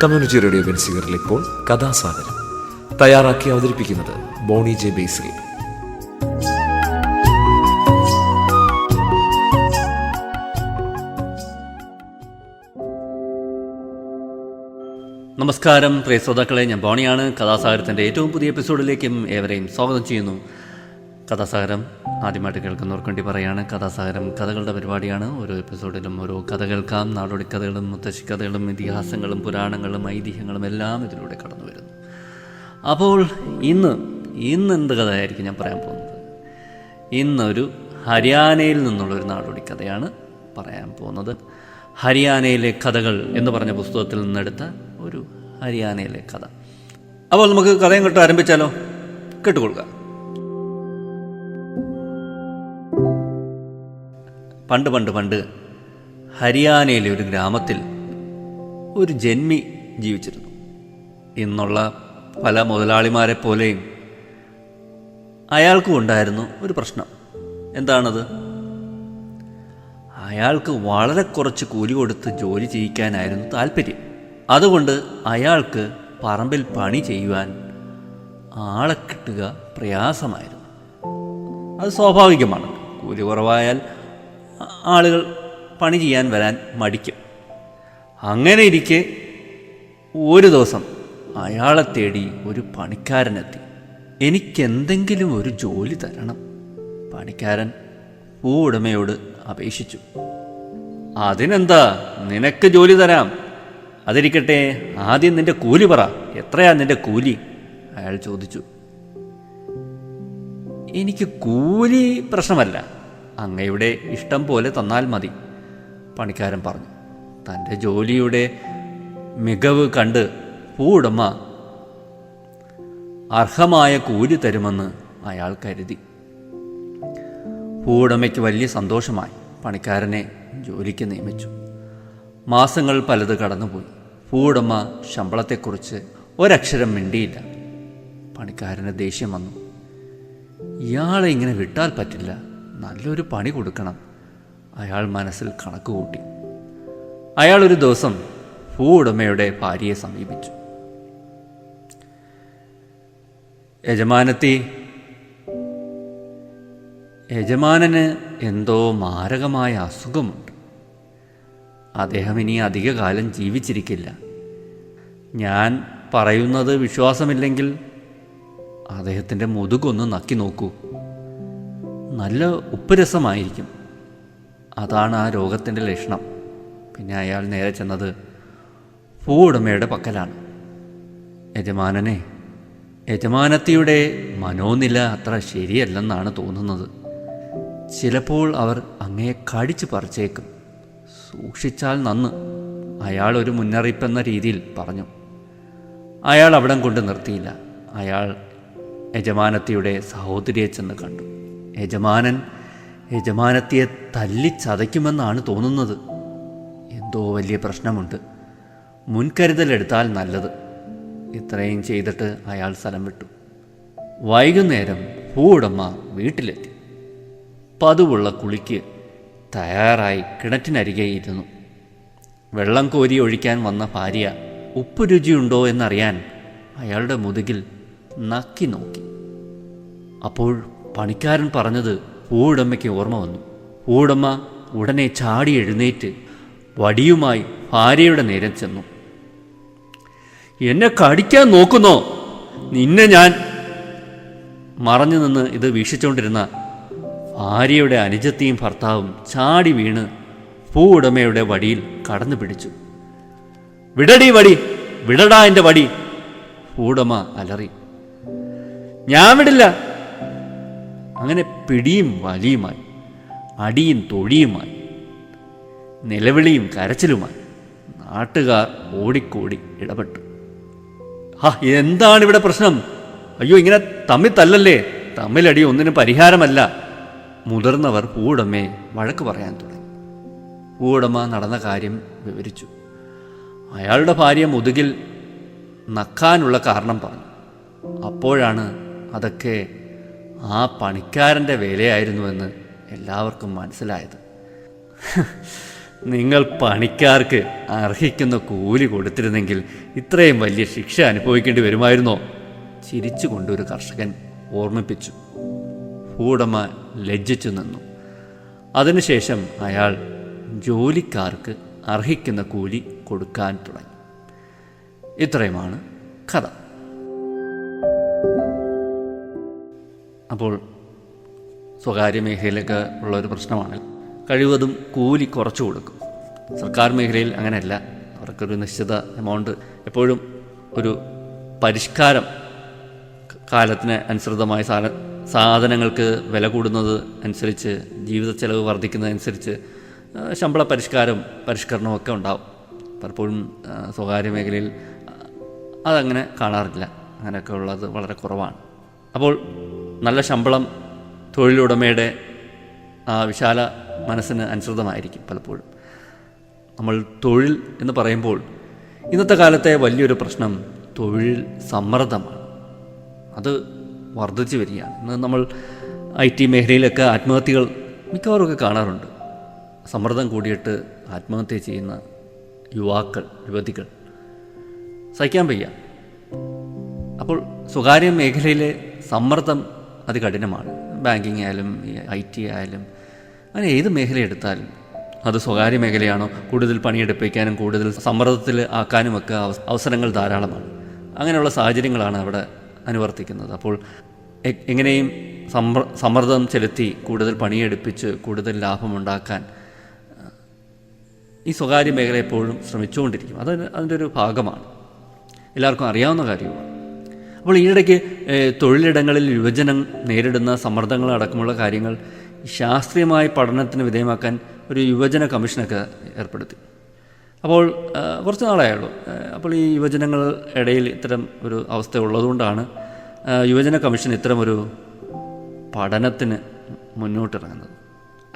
Community radio ബെൻസിഗറിൽ ഇപ്പോൾ കഥാസാഗരം തയ്യാറാക്കി അവതരിപ്പിക്കുന്നത് ബോണി ജെ ബേസിൽ. നമസ്കാരം പ്രിയ ശ്രോതാക്കളെ, ഞാൻ ബോണിയാണ്. കഥാസാഗരത്തിൻ്റെ ഏറ്റവും പുതിയ എപ്പിസോഡിലേക്കും ഏവരെയും സ്വാഗതം ചെയ്യുന്നു. കഥാസാഗരം ആദ്യമായിട്ട് കേൾക്കുന്നവർക്ക് വേണ്ടി പറയുകയാണ്, കഥാസാഗരം കഥകളുടെ പരിപാടിയാണ്. ഓരോ എപ്പിസോഡിലും ഓരോ കഥ കേൾക്കാം. നാടോടിക്കഥകളും മുത്തശ്ശിക്കഥകളും ഇതിഹാസങ്ങളും പുരാണങ്ങളും ഐതിഹ്യങ്ങളും എല്ലാം ഇതിലൂടെ കടന്നു വരുന്നു. അപ്പോൾ ഇന്ന് എന്ത് കഥയായിരിക്കും ഞാൻ പറയാൻ പോകുന്നത്? ഇന്നൊരു ഹരിയാനയിൽ നിന്നുള്ളൊരു നാടോടിക്കഥയാണ് പറയാൻ പോകുന്നത്. ഹരിയാനയിലെ കഥകൾ എന്ന് പറഞ്ഞ പുസ്തകത്തിൽ നിന്നെടുത്ത ഒരു ഹരിയാനയിലെ കഥ. അപ്പോൾ നമുക്ക് കഥയും കേട്ട് ആരംഭിച്ചാലോ? കേട്ടുകൊള്ളുക. പണ്ട് ഹരിയാനയിലെ ഒരു ഗ്രാമത്തിൽ ഒരു ജന്മി ജീവിച്ചിരുന്നു. ഇന്നുള്ള പല മുതലാളിമാരെ പോലെയും അയാൾക്കും ഉണ്ടായിരുന്നു ഒരു പ്രശ്നം. എന്താണത്? അയാൾക്ക് വളരെ കുറച്ച് കൂലി കൊടുത്ത് ജോലി ചെയ്യിക്കാനായിരുന്നു താല്പര്യം. അതുകൊണ്ട് അയാൾക്ക് പറമ്പിൽ പണി ചെയ്യുവാൻ ആളെ കിട്ടുക പ്രയാസമായിരുന്നു. അത് സ്വാഭാവികമാണ്. കൂലി കുറവായാൽ ആളുകൾ പണി ചെയ്യാൻ വരാൻ മടിക്കും. അങ്ങനെ ഇരിക്കെ ഒരു ദിവസം അയാളെ തേടി ഒരു പണിക്കാരനെത്തി. എനിക്കെന്തെങ്കിലും ഒരു ജോലി തരണം. പണിക്കാരൻ ഭൂവുടമയോട് അപേക്ഷിച്ചു. അതിനെന്താ, നിനക്ക് ജോലി തരാം. അതിരിക്കട്ടെ, ആദ്യം നിന്റെ കൂലി പറ. എത്രയാ നിന്റെ കൂലി? അയാൾ ചോദിച്ചു. എനിക്ക് കൂലി പ്രശ്നമല്ല, അങ്ങയുടെ ഇഷ്ടം പോലെ തന്നാൽ മതി, പണിക്കാരൻ പറഞ്ഞു. തൻ്റെ ജോലിയുടെ മികവ് കണ്ട് ഭൂവുടമ അർഹമായ കൂലി തരുമെന്ന് അയാൾ കരുതി. ഭൂവുടമയ്ക്ക് വലിയ സന്തോഷമായി. പണിക്കാരനെ ജോലിക്ക് നിയമിച്ചു. മാസങ്ങൾ പലത് കടന്നുപോയി. ഭൂവുടമ ശമ്പളത്തെക്കുറിച്ച് ഒരക്ഷരം മിണ്ടിയില്ല. പണിക്കാരന് ദേഷ്യം വന്നു. ഇയാളെ ഇങ്ങനെ വിട്ടാൽ പറ്റില്ല, നല്ലൊരു പണി കൊടുക്കണം. അയാൾ മനസ്സിൽ കണക്ക് കൂട്ടി. അയാൾ ഒരു ദിവസം ഭൂവുടമയുടെ ഭാര്യയെ സമീപിച്ചു. യജമാനന് എന്തോ മാരകമായ അസുഖമുണ്ട്. അദ്ദേഹം ഇനി അധിക കാലം ജീവിച്ചിരിക്കില്ല. ഞാൻ പറയുന്നത് വിശ്വാസമില്ലെങ്കിൽ അദ്ദേഹത്തിൻ്റെ മുതുകൊന്ന് നക്കി നോക്കൂ. നല്ല ഉപ്പ് രസമായിരിക്കും. അതാണ് ആ രോഗത്തിൻ്റെ ലക്ഷണം. പിന്നെ അയാൾ നേരെ ചെന്നത് ഭൂവുടമയുടെ പക്കലാണ്. യജമാനത്തിയുടെ മനോനില അത്ര ശരിയല്ലെന്നാണ് തോന്നുന്നത്. ചിലപ്പോൾ അവർ അങ്ങയെ കടിച്ചു പറിച്ചേക്കും. സൂക്ഷിച്ചാൽ നന്ന്, അയാൾ ഒരു മുന്നറിയിപ്പെന്ന രീതിയിൽ പറഞ്ഞു. അയാൾ അവിടം കൊണ്ട് നിർത്തിയില്ല. അയാൾ യജമാനത്തിയുടെ സഹോദരിയെ ചെന്ന് കണ്ടു. യജമാനത്തിയെ തല്ലിച്ചതയ്ക്കുമെന്നാണ് തോന്നുന്നത്. എന്തോ വലിയ പ്രശ്നമുണ്ട്. മുൻകരുതലെടുത്താൽ നല്ലത്. ഇത്രയും ചെയ്തിട്ട് അയാൾ സ്ഥലം വിട്ടു. വൈകുന്നേരം ഭൂവുടമ വീട്ടിലെത്തി. പതിവുള്ള കുളിക്ക് തയ്യാറായി കിണറ്റിനരികെ ഇരുന്നു. വെള്ളം കോരി ഒഴിക്കാൻ വന്ന ഭാര്യ ഉപ്പ് രുചിയുണ്ടോ എന്നറിയാൻ അയാളുടെ മുതുകിൽ നക്കി നോക്കി. അപ്പോൾ പണിക്കാരൻ പറഞ്ഞത് ഭൂവുടമയ്ക്ക് ഓർമ്മ വന്നു. ഭൂവുടമ ഉടനെ ചാടി എഴുന്നേറ്റ് വടിയുമായി ഭാര്യയുടെ നേരെ ചെന്നു. എന്നെ കടിക്കാൻ നോക്കുന്നോ? നിന്നെ ഞാൻ! മറഞ്ഞു നിന്ന് ഇത് വീക്ഷിച്ചുകൊണ്ടിരുന്ന ഭാര്യയുടെ അനുജത്തിയും ഭർത്താവും ചാടി വീണ് ഭൂവുടമയുടെ വടിയിൽ കടന്നു പിടിച്ചു. വിടടി വടി, വിടടാ എൻ്റെ വടി! ഭൂവുടമ അലറി. ഞാൻ വിടില്ല. അങ്ങനെ പിടിയും വലിയുമായി, അടിയും തൊഴിയുമായി, നിലവിളിയും കരച്ചിലുമായി നാട്ടുകാർ ഓടിക്കൂടി ഇടപെട്ടു. എന്താണിവിടെ പ്രശ്നം? അയ്യോ, ഇങ്ങനെ തമ്മിൽ തല്ലല്ലേ, തമ്മിലടി ഒന്നിനും പരിഹാരമല്ല. മുതിർന്നവർ ഭൂവുടമയെ വഴക്ക് പറയാൻ തുടങ്ങി. ഭൂവുടമ നടന്ന കാര്യം വിവരിച്ചു. അയാളുടെ ഭാര്യ മുതുകിൽ നക്കാനുള്ള കാരണം പറഞ്ഞു. അപ്പോഴാണ് അതൊക്കെ ആ പണിക്കാരൻ്റെ വേലയായിരുന്നുവെന്ന് എല്ലാവർക്കും മനസ്സിലായത്. നിങ്ങൾ പണിക്കാർക്ക് അർഹിക്കുന്ന കൂലി കൊടുത്തിരുന്നെങ്കിൽ ഇത്രയും വലിയ ശിക്ഷ അനുഭവിക്കേണ്ടി വരുമായിരുന്നോ? ചിരിച്ചുകൊണ്ട് ഒരു കർഷകൻ ഓർമ്മിപ്പിച്ചു. ഭൂവുടമ ലജ്ജിച്ചു നിന്നു. അതിനുശേഷം അയാൾ ജോലിക്കാർക്ക് അർഹിക്കുന്ന കൂലി കൊടുക്കാൻ തുടങ്ങി. ഇത്രയുമാണ് കഥ. അപ്പോൾ സ്വകാര്യ മേഖലയിലൊക്കെ ഉള്ളൊരു പ്രശ്നമാണ്. കഴിവതും കൂലി കുറച്ചു കൊടുക്കും. സർക്കാർ മേഖലയിൽ അങ്ങനെയല്ല. അവർക്കൊരു നിശ്ചിത എമൗണ്ട്, എപ്പോഴും ഒരു പരിഷ്കാരം, കാലത്തിന് അനുസൃതമായ സാധനങ്ങൾക്ക് വില കൂടുന്നത് അനുസരിച്ച്, ജീവിത ചെലവ് വർദ്ധിക്കുന്നതനുസരിച്ച് ശമ്പള പരിഷ്കരണമൊക്കെ ഉണ്ടാവും. പലപ്പോഴും സ്വകാര്യ മേഖലയിൽ അതങ്ങനെ കാണാറില്ല. അങ്ങനെയൊക്കെ ഉള്ളത് വളരെ കുറവാണ്. അപ്പോൾ നല്ല ശമ്പളം തൊഴിലുടമയുടെ വിശാല മനസ്സിന് അനുസൃതമായിരിക്കും. പലപ്പോഴും നമ്മൾ തൊഴിൽ എന്ന് പറയുമ്പോൾ ഇന്നത്തെ കാലത്തെ വലിയൊരു പ്രശ്നം തൊഴിൽ സമ്മർദ്ദമാണ്. അത് വർദ്ധിച്ചു വരികയാണ്. ഇന്ന് നമ്മൾ IT മേഖലയിലൊക്കെ ആത്മഹത്യകൾ മിക്കവാറുമൊക്കെ കാണാറുണ്ട്. സമ്മർദ്ദം കൂടിയിട്ട് ആത്മഹത്യ ചെയ്യുന്ന യുവതികൾ സഹിക്കാൻ വയ്യ. അപ്പോൾ സ്വകാര്യ മേഖലയിലെ സമ്മർദ്ദം അതികഠിനമാണ്. ബാങ്കിങ് ആയാലും IT ആയാലും അങ്ങനെ ഏത് മേഖല എടുത്താലും അത് സ്വകാര്യ മേഖലയാണോ കൂടുതൽ പണിയെടുപ്പിക്കാനും കൂടുതൽ സമ്മർദ്ദത്തിൽ ആക്കാനുമൊക്കെ അവസരങ്ങൾ ധാരാളമാണ്. അങ്ങനെയുള്ള സാഹചര്യങ്ങളാണ് അവിടെ അനുവർത്തിക്കുന്നത്. അപ്പോൾ എങ്ങനെയും സമ്മർദ്ദം ചെലുത്തി കൂടുതൽ പണിയെടുപ്പിച്ച് കൂടുതൽ ലാഭമുണ്ടാക്കാൻ ഈ സ്വകാര്യ മേഖല എപ്പോഴും ശ്രമിച്ചുകൊണ്ടിരിക്കും. അതിൻ്റെ ഒരു ഭാഗമാണ്, എല്ലാവർക്കും അറിയാവുന്ന കാര്യമാണ്. അപ്പോൾ ഈയിടയ്ക്ക് തൊഴിലിടങ്ങളിൽ യുവജനം നേരിടുന്ന സമ്മർദ്ദങ്ങളടക്കമുള്ള കാര്യങ്ങൾ ശാസ്ത്രീയമായ പഠനത്തിന് വിധേയമാക്കാൻ ഒരു യുവജന കമ്മീഷനൊക്കെ ഏർപ്പെടുത്തി. അപ്പോൾ കുറച്ച് നാളായുള്ളൂ. അപ്പോൾ ഈ യുവജനങ്ങൾ ഇടയിൽ ഇത്തരം ഒരു അവസ്ഥ ഉള്ളതുകൊണ്ടാണ് യുവജന കമ്മീഷൻ ഇത്തരമൊരു പഠനത്തിന് മുന്നോട്ടിറങ്ങുന്നത്.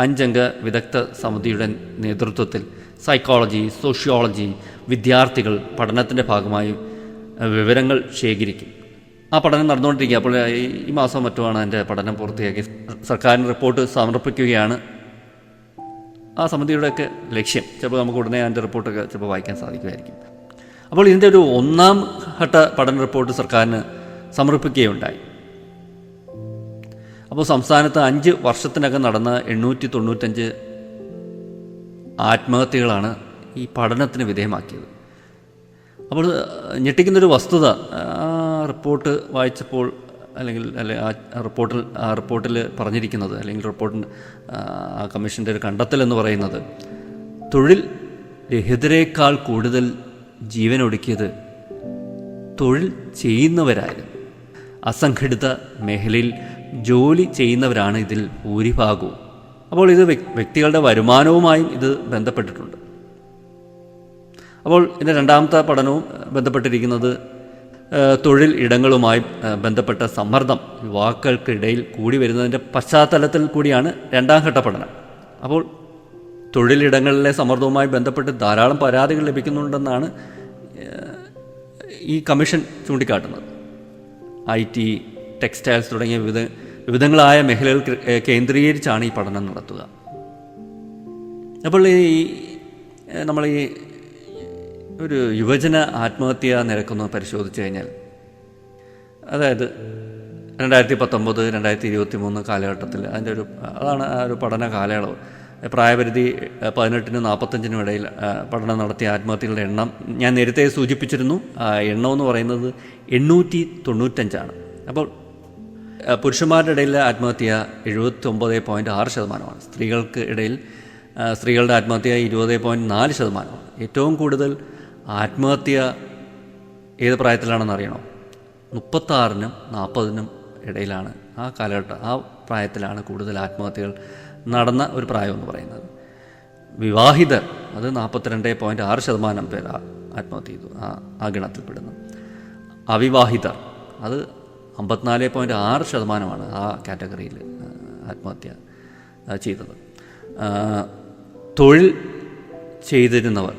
5 അംഗ വിദഗ്ധ സമിതിയുടെ നേതൃത്വത്തിൽ സൈക്കോളജി, സോഷ്യോളജി വിദ്യാർത്ഥികൾ പഠനത്തിൻ്റെ ഭാഗമായി വിവരങ്ങൾ ശേഖരിക്കും. ആ പഠനം നടന്നുകൊണ്ടിരിക്കുക. അപ്പോൾ ഈ മാസം മറ്റുമാണ് അതിൻ്റെ പഠനം പൂർത്തിയാക്കി സർക്കാരിന് റിപ്പോർട്ട് സമർപ്പിക്കുകയാണ് ആ സമിതിയുടെയൊക്കെ ലക്ഷ്യം. ചിലപ്പോൾ നമുക്ക് ഉടനെ അതിൻ്റെ റിപ്പോർട്ടൊക്കെ ചിലപ്പോൾ വായിക്കാൻ സാധിക്കുമായിരിക്കും. അപ്പോൾ ഇതിൻ്റെ ഒരു 1ാം ഘട്ട പഠന റിപ്പോർട്ട് സർക്കാരിന് സമർപ്പിക്കുകയുണ്ടായി. അപ്പോൾ സംസ്ഥാനത്ത് 5 വർഷത്തിനകം നടന്ന 895 ആത്മഹത്യകളാണ് ഈ പഠനത്തിന് വിധേയമാക്കിയത്. അപ്പോൾ ഞെട്ടിക്കുന്നൊരു വസ്തുത ആ റിപ്പോർട്ട് വായിച്ചപ്പോൾ ആ റിപ്പോർട്ടിൽ പറഞ്ഞിരിക്കുന്നത്, അല്ലെങ്കിൽ ആ കമ്മീഷൻ്റെ ഒരു കണ്ടെത്തലെന്ന് പറയുന്നത്, തൊഴിൽ രഹിതരേക്കാൾ കൂടുതൽ ജീവനൊടുക്കിയത് തൊഴിൽ ചെയ്യുന്നവരായിരുന്നു. അസംഘടിത മേഖലയിൽ ജോലി ചെയ്യുന്നവരാണ് ഇതിൽ ഭൂരിഭാഗവും. അപ്പോൾ ഇത് വ്യക്തികളുടെ വരുമാനവുമായും ഇത് ബന്ധപ്പെട്ടിട്ടുണ്ട്. അപ്പോൾ ഇതിൻ്റെ 2ാമത്തെ പഠനവും ബന്ധപ്പെട്ടിരിക്കുന്നത് തൊഴിൽ ഇടങ്ങളുമായി ബന്ധപ്പെട്ട സമ്മർദ്ദം യുവാക്കൾക്കിടയിൽ കൂടി വരുന്നതിൻ്റെ പശ്ചാത്തലത്തിൽ കൂടിയാണ് 2ാം ഘട്ട പഠനം. അപ്പോൾ തൊഴിലിടങ്ങളിലെ സമ്മർദ്ദവുമായി ബന്ധപ്പെട്ട് ധാരാളം പരാതികൾ ലഭിക്കുന്നുണ്ടെന്നാണ് ഈ കമ്മീഷൻ ചൂണ്ടിക്കാട്ടുന്നത്. IT, ടെക്സ്റ്റൈൽസ് തുടങ്ങിയ വിവിധങ്ങളായ മേഖലകൾ കേന്ദ്രീകരിച്ചാണ് ഈ പഠനം നടത്തുക. അപ്പോൾ നമ്മൾ ഒരു യുവജന ആത്മഹത്യ നിരക്കൊന്ന് പരിശോധിച്ച് കഴിഞ്ഞാൽ, അതായത് 2019, 2023 കാലഘട്ടത്തിൽ അതാണ് ആ ഒരു പഠന കാലയളവ്. പ്രായപരിധി 18-നും 45-നും ഇടയിൽ പഠനം നടത്തിയ ആത്മഹത്യകളുടെ എണ്ണം ഞാൻ നേരത്തെ സൂചിപ്പിച്ചിരുന്നു. എണ്ണമെന്ന് പറയുന്നത് 895. അപ്പോൾ പുരുഷന്മാരുടെ ഇടയിലെ ആത്മഹത്യ 79.6%. സ്ത്രീകൾക്ക് ഇടയിൽ സ്ത്രീകളുടെ ആത്മഹത്യ 20.4%. ഏറ്റവും കൂടുതൽ ആത്മഹത്യ ഏത് പ്രായത്തിലാണെന്ന് അറിയണോ? 36-നും 40-നും ഇടയിലാണ്. ആ പ്രായത്തിലാണ് കൂടുതൽ ആത്മഹത്യകൾ നടന്ന ഒരു പ്രായം എന്ന് പറയുന്നത്. വിവാഹിതർ അത് 42.6% പേർ ആത്മഹത്യ ചെയ്തു, ആ ഗണത്തിൽപ്പെടുന്നു. അവിവാഹിതർ അത് 54.6% ആ കാറ്റഗറിയിൽ ആത്മഹത്യ ചെയ്തത്. തൊഴിൽ ചെയ്തിരുന്നവർ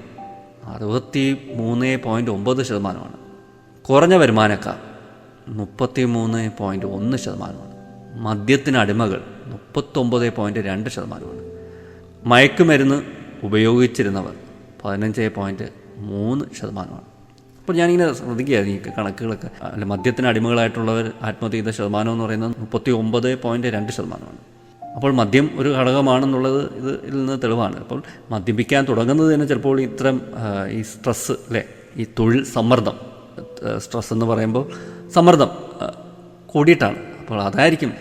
63.9%. കുറഞ്ഞ വരുമാനക്കാർ 33.1%. മദ്യത്തിന് അടിമകൾ 39.2%. മയക്കുമരുന്ന് ഉപയോഗിച്ചിരുന്നവർ 15.3%. അപ്പോൾ ഞാനിങ്ങനെ ശ്രദ്ധിക്കുകയായിരുന്നു ഈ കണക്കുകളൊക്കെ. അല്ല, മദ്യത്തിന് അടിമകളായിട്ടുള്ളവർ ആത്മഹത്യ ചെയ്ത ശതമാനം എന്ന് പറയുന്നത് 39.2%. അപ്പോൾ മദ്യം ഒരു ഘടകമാണെന്നുള്ളത് ഇതിൽ നിന്ന് തെളിവാണ്. അപ്പോൾ മദ്യപിക്കാൻ തുടങ്ങുന്നത് തന്നെ ചിലപ്പോൾ ഇത്തരം ഈ സ്ട്രെസ്സ്, അല്ലേ, ഈ തൊഴിൽ സമ്മർദ്ദം, സ്ട്രെസ് എന്ന് പറയുമ്പോൾ സമ്മർദ്ദം കൂടിയിട്ടാണ്. അപ്പോൾ അതായിരിക്കും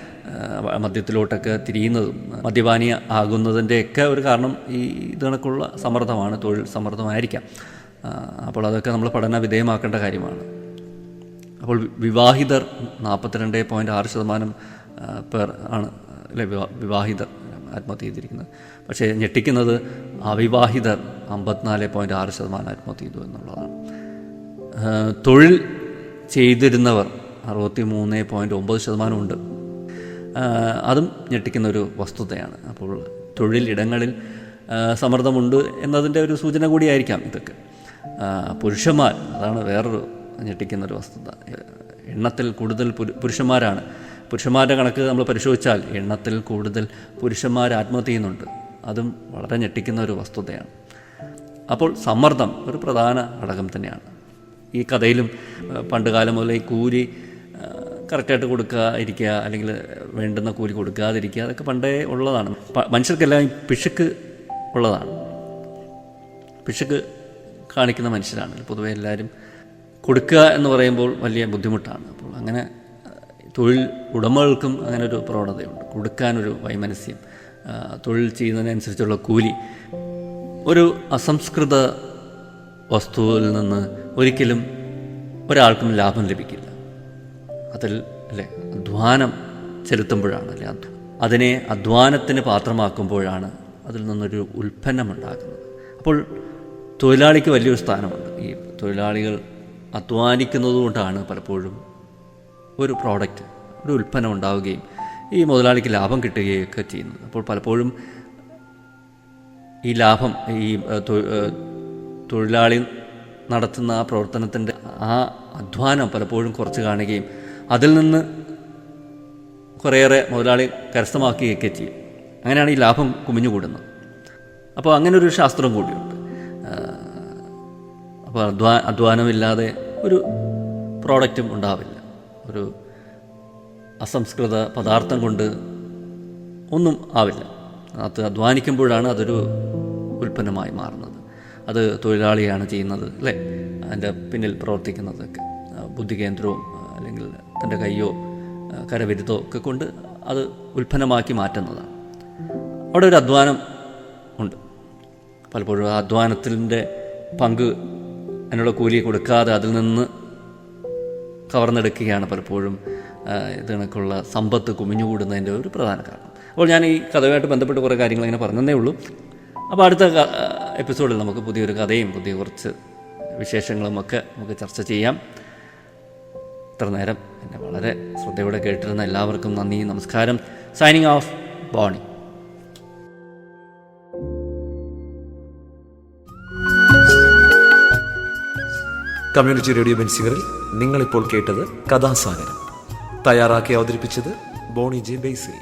മദ്യത്തിലോട്ടൊക്കെ തിരിയുന്നതും മദ്യപാനി ആകുന്നതിൻ്റെയൊക്കെ ഒരു കാരണം ഈ ഇത് കണക്കുള്ള സമ്മർദ്ദമാണ്, തൊഴിൽ സമ്മർദ്ദമായിരിക്കാം. അപ്പോൾ അതൊക്കെ നമ്മൾ പഠന വിധേയമാക്കേണ്ട കാര്യമാണ്. അപ്പോൾ വിവാഹിതർ 42.6% പേർ ആണ്, അല്ലെ, വിവാഹിതർ ആത്മഹത്യ ചെയ്തിരിക്കുന്നത്. പക്ഷേ ഞെട്ടിക്കുന്നത് അവിവാഹിതർ 54.6% ആത്മഹത്യ ചെയ്തു എന്നുള്ളതാണ്. തൊഴിൽ ചെയ്തിരുന്നവർ 63.9% ഉണ്ട്. അതും ഞെട്ടിക്കുന്നൊരു വസ്തുതയാണ്. അപ്പോൾ തൊഴിലിടങ്ങളിൽ സമ്മർദ്ദമുണ്ട് എന്നതിൻ്റെ ഒരു സൂചന കൂടിയായിരിക്കാം ഇതൊക്കെ. പുരുഷന്മാർ, അതാണ് വേറൊരു ഞെട്ടിക്കുന്നൊരു വസ്തുത. എണ്ണത്തിൽ കൂടുതൽ പുരുഷന്മാരാണ്. പുരുഷന്മാരുടെ കണക്ക് നമ്മൾ പരിശോധിച്ചാൽ എണ്ണത്തിൽ കൂടുതൽ പുരുഷന്മാർ ആത്മഹത്യ ചെയ്യുന്നുണ്ട്. അതും വളരെ ഞെട്ടിക്കുന്ന ഒരു വസ്തുതയാണ്. അപ്പോൾ സമ്മർദ്ദം ഒരു പ്രധാന ഘടകം തന്നെയാണ്. ഈ കഥയിലും പണ്ട് കാലം മുതലേ ഈ കൂലി കറക്റ്റായിട്ട് കൊടുക്കാതിരിക്കുക, അല്ലെങ്കിൽ വേണ്ടുന്ന കൂലി കൊടുക്കാതിരിക്കുക, അതൊക്കെ പണ്ടേ ഉള്ളതാണ്. മനുഷ്യർക്കെല്ലാം ഈ പിശുക്ക് ഉള്ളതാണ്. പിശുക്ക് കാണിക്കുന്ന മനുഷ്യരാണ് പൊതുവെ എല്ലാവരും. കൊടുക്കുക എന്ന് പറയുമ്പോൾ വലിയ ബുദ്ധിമുട്ടാണ്. അപ്പോൾ അങ്ങനെ തൊഴിൽ ഉടമകൾക്കും അങ്ങനെ ഒരു പ്രവണതയുണ്ട്, കൊടുക്കാനൊരു വൈമനസ്യം. തൊഴിൽ ചെയ്യുന്നതിനനുസരിച്ചുള്ള കൂലി. ഒരു അസംസ്കൃത വസ്തുവിൽ നിന്ന് ഒരിക്കലും ഒരാൾക്കും ലാഭം ലഭിക്കില്ല. അതിൽ, അല്ലേ, അധ്വാനം ചെലുത്തുമ്പോഴാണ്, അല്ലെ, അതിനെ അധ്വാനത്തിന് പാത്രമാക്കുമ്പോഴാണ് അതിൽ നിന്നൊരു ഉൽപ്പന്നമുണ്ടാകുന്നത്. അപ്പോൾ തൊഴിലാളിക്ക് വലിയൊരു സ്ഥാനമുണ്ട്. ഈ തൊഴിലാളികൾ അധ്വാനിക്കുന്നതുകൊണ്ടാണ് പലപ്പോഴും ഒരു പ്രോഡക്റ്റ്, ഒരു ഉൽപ്പന്നം ഉണ്ടാവുകയും ഈ മുതലാളിക്ക് ലാഭം കിട്ടുകയൊക്കെ ചെയ്യുന്നത്. അപ്പോൾ പലപ്പോഴും ഈ ലാഭം ഈ തൊഴിലാളി നടത്തുന്ന ആ പ്രവർത്തനത്തിൻ്റെ ആ അധ്വാനം പലപ്പോഴും കുറച്ച് കാണുകയും അതിൽ നിന്ന് കുറേയേറെ മുതലാളി കരസ്ഥമാക്കുകയൊക്കെ ചെയ്യും. അങ്ങനെയാണ് ഈ ലാഭം കുമിഞ്ഞുകൂടുന്നത്. അപ്പോൾ അങ്ങനെ ഒരു ശാസ്ത്രം കൂടിയുണ്ട്. അപ്പോൾ അധ്വാനമില്ലാതെ ഒരു പ്രോഡക്റ്റും ഉണ്ടാവില്ല. ഒരു അസംസ്കൃത പദാർത്ഥം കൊണ്ട് ഒന്നും ആവില്ല. അത് അധ്വാനിക്കുമ്പോഴാണ് അതൊരു ഉൽപ്പന്നമായി മാറുന്നത്. അത് തൊഴിലാളിയാണ് ചെയ്യുന്നത്, അല്ലേ, അതിൻ്റെ പിന്നിൽ പ്രവർത്തിക്കുന്നതൊക്കെ. ബുദ്ധികേന്ദ്രവും അല്ലെങ്കിൽ തൻ്റെ കയ്യോ കരവിരുതോ ഒക്കെ കൊണ്ട് അത് ഉൽപ്പന്നമാക്കി മാറ്റുന്നതാണ്. അവിടെ ഒരു അധ്വാനം ഉണ്ട്. പലപ്പോഴും ആ അധ്വാനത്തിൻ്റെ പങ്ക് അതിനുള്ള കൂലി കൊടുക്കാതെ അതിൽ നിന്ന് കവർന്നെടുക്കുകയാണ് പലപ്പോഴും ഇത് കണക്കുള്ള സമ്പത്ത് കുമിഞ്ഞുകൂടുന്നതിൻ്റെ ഒരു പ്രധാന കാരണം. അപ്പോൾ ഞാൻ ഈ കഥയുമായിട്ട് ബന്ധപ്പെട്ട് കുറേ കാര്യങ്ങൾ ഇങ്ങനെ പറഞ്ഞതേ ഉള്ളൂ. അപ്പോൾ അടുത്ത എപ്പിസോഡിൽ നമുക്ക് പുതിയൊരു കഥയും പുതിയ കുറച്ച് വിശേഷങ്ങളും ഒക്കെ നമുക്ക് ചർച്ച ചെയ്യാം. ഇത്ര നേരം എന്നെ വളരെ ശ്രദ്ധയോടെ കേട്ടിരുന്ന എല്ലാവർക്കും നന്ദി, നമസ്കാരം. Signing off, Boney. Community radio ബെൻസിഗറിൽ നിങ്ങളിപ്പോൾ കേട്ടത് കഥാസാഗരം. തയ്യാറാക്കി അവതരിപ്പിച്ചത് ബോണി ജെ ബേസിൽ.